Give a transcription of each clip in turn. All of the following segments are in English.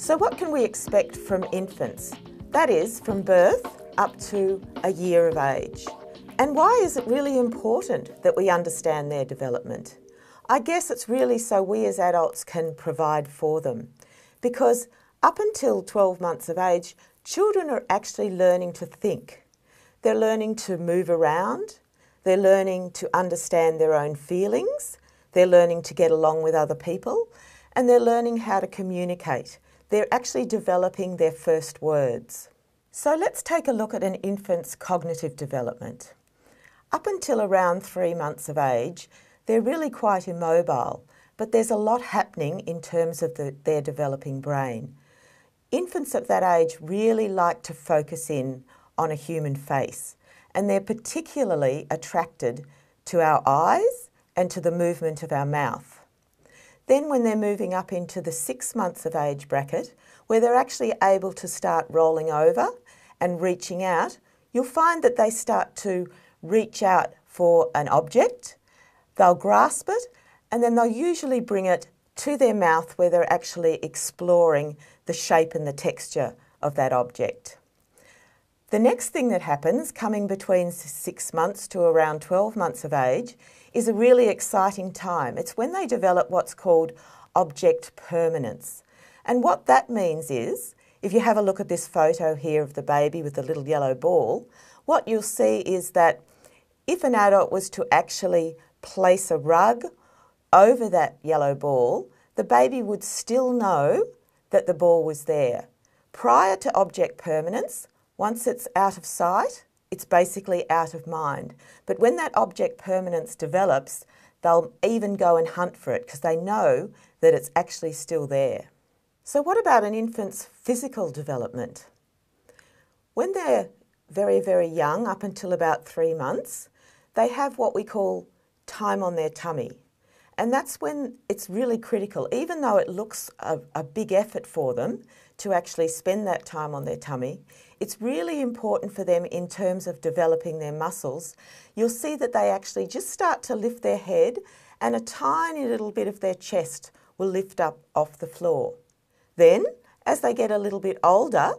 So what can we expect from infants? That is, from birth up to a year of age. And why is it really important that we understand their development? I guess it's really so we as adults can provide for them. Because up until 12 months of age, children are actually learning to think. They're learning to move around. They're learning to understand their own feelings. They're learning to get along with other people. And they're learning how to communicate. They're actually developing their first words. So let's take a look at an infant's cognitive development. Up until around 3 months of age, they're really quite immobile, but there's a lot happening in terms of their developing brain. Infants at that age really like to focus in on a human face, and they're particularly attracted to our eyes and to the movement of our mouth. Then when they're moving up into the 6 months of age bracket, where they're actually able to start rolling over and reaching out, you'll find that they start to reach out for an object, they'll grasp it, and then they'll usually bring it to their mouth where they're actually exploring the shape and the texture of that object. The next thing that happens, coming between 6 months to around 12 months of age, is a really exciting time. It's when they develop what's called object permanence. And what that means is, if you have a look at this photo here of the baby with the little yellow ball, what you'll see is that if an adult was to actually place a rug over that yellow ball, the baby would still know that the ball was there. Prior to object permanence, once it's out of sight, it's basically out of mind. But when that object permanence develops, they'll even go and hunt for it because they know that it's actually still there. So what about an infant's physical development? When they're very, very young, up until about 3 months, they have what we call time on their tummy. And that's when it's really critical, even though it looks a big effort for them to actually spend that time on their tummy, it's really important for them in terms of developing their muscles. You'll see that they actually just start to lift their head and a tiny little bit of their chest will lift up off the floor. Then, as they get a little bit older,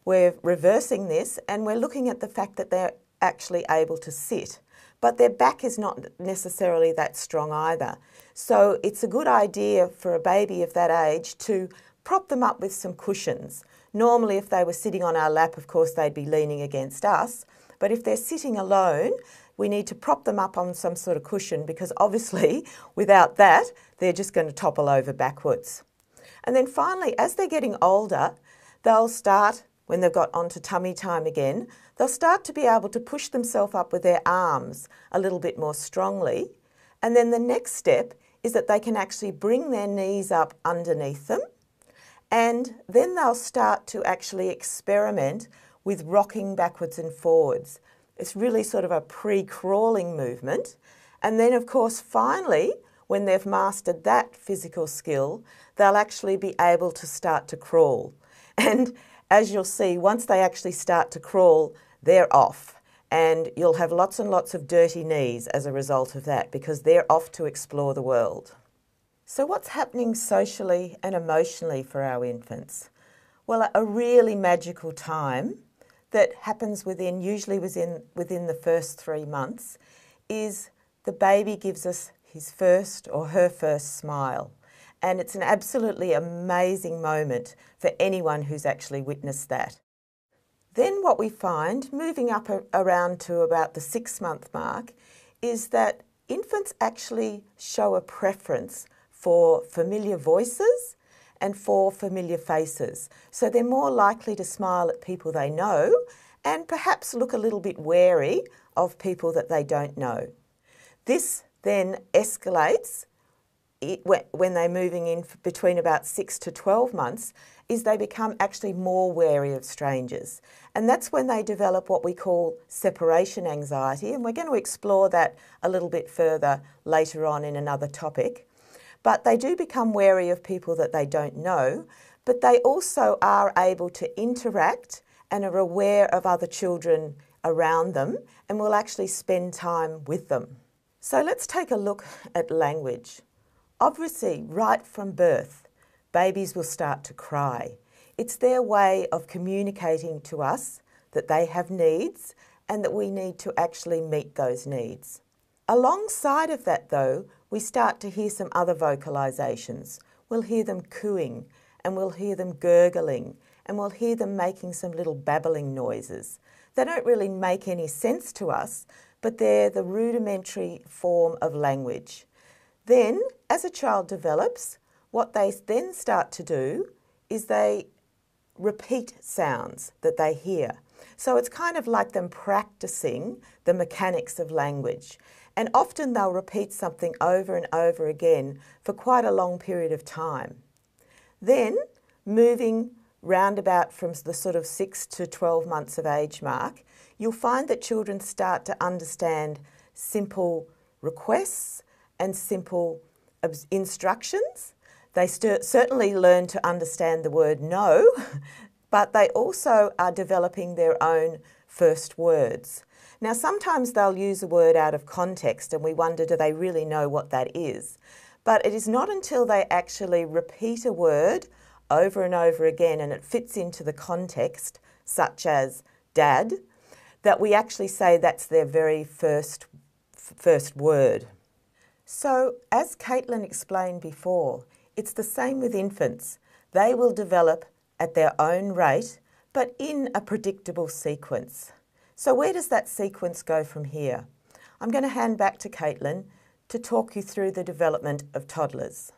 we're reversing this and we're looking at the fact that they're actually able to sit. But their back is not necessarily that strong either. So it's a good idea for a baby of that age to prop them up with some cushions. Normally, if they were sitting on our lap, of course, they'd be leaning against us. But if they're sitting alone, we need to prop them up on some sort of cushion because obviously, without that, they're just going to topple over backwards. And then finally, as they're getting older, they'll start, when they've got onto tummy time again, they'll start to be able to push themselves up with their arms a little bit more strongly. And then the next step is that they can actually bring their knees up underneath them. And then they'll start to actually experiment with rocking backwards and forwards. It's really sort of a pre-crawling movement. And then, of course, finally, when they've mastered that physical skill, they'll actually be able to start to crawl. And as you'll see, once they actually start to crawl, they're off. And you'll have lots and lots of dirty knees as a result of that because they're off to explore the world. So what's happening socially and emotionally for our infants? Well, a really magical time that happens usually within the first 3 months is the baby gives us his first or her first smile. And it's an absolutely amazing moment for anyone who's actually witnessed that. Then what we find, moving up around to about the 6-month mark, is that infants actually show a preference for familiar voices and for familiar faces. So they're more likely to smile at people they know and perhaps look a little bit wary of people that they don't know. This then escalates when they're moving in between about 6 to 12 months, is they become actually more wary of strangers. And that's when they develop what we call separation anxiety, and we're going to explore that a little bit further later on in another topic. But they do become wary of people that they don't know, but they also are able to interact and are aware of other children around them and will actually spend time with them. So let's take a look at language. Obviously, right from birth, babies will start to cry. It's their way of communicating to us that they have needs and that we need to actually meet those needs. Alongside of that though, we start to hear some other vocalisations. We'll hear them cooing, and we'll hear them gurgling, and we'll hear them making some little babbling noises. They don't really make any sense to us, but they're the rudimentary form of language. Then, as a child develops, what they then start to do is they repeat sounds that they hear. So it's kind of like them practicing the mechanics of language. And often they'll repeat something over and over again for quite a long period of time. Then, moving roundabout from the sort of 6 to 12 months of age mark, you'll find that children start to understand simple requests and simple instructions. They certainly learn to understand the word no, but they also are developing their own first words. Now, sometimes they'll use a word out of context and we wonder, do they really know what that is? But it is not until they actually repeat a word over and over again and it fits into the context, such as dad, that we actually say that's their very first word. So, as Caitlin explained before, it's the same with infants. They will develop at their own rate, but in a predictable sequence. So where does that sequence go from here? I'm going to hand back to Caitlin to talk you through the development of toddlers.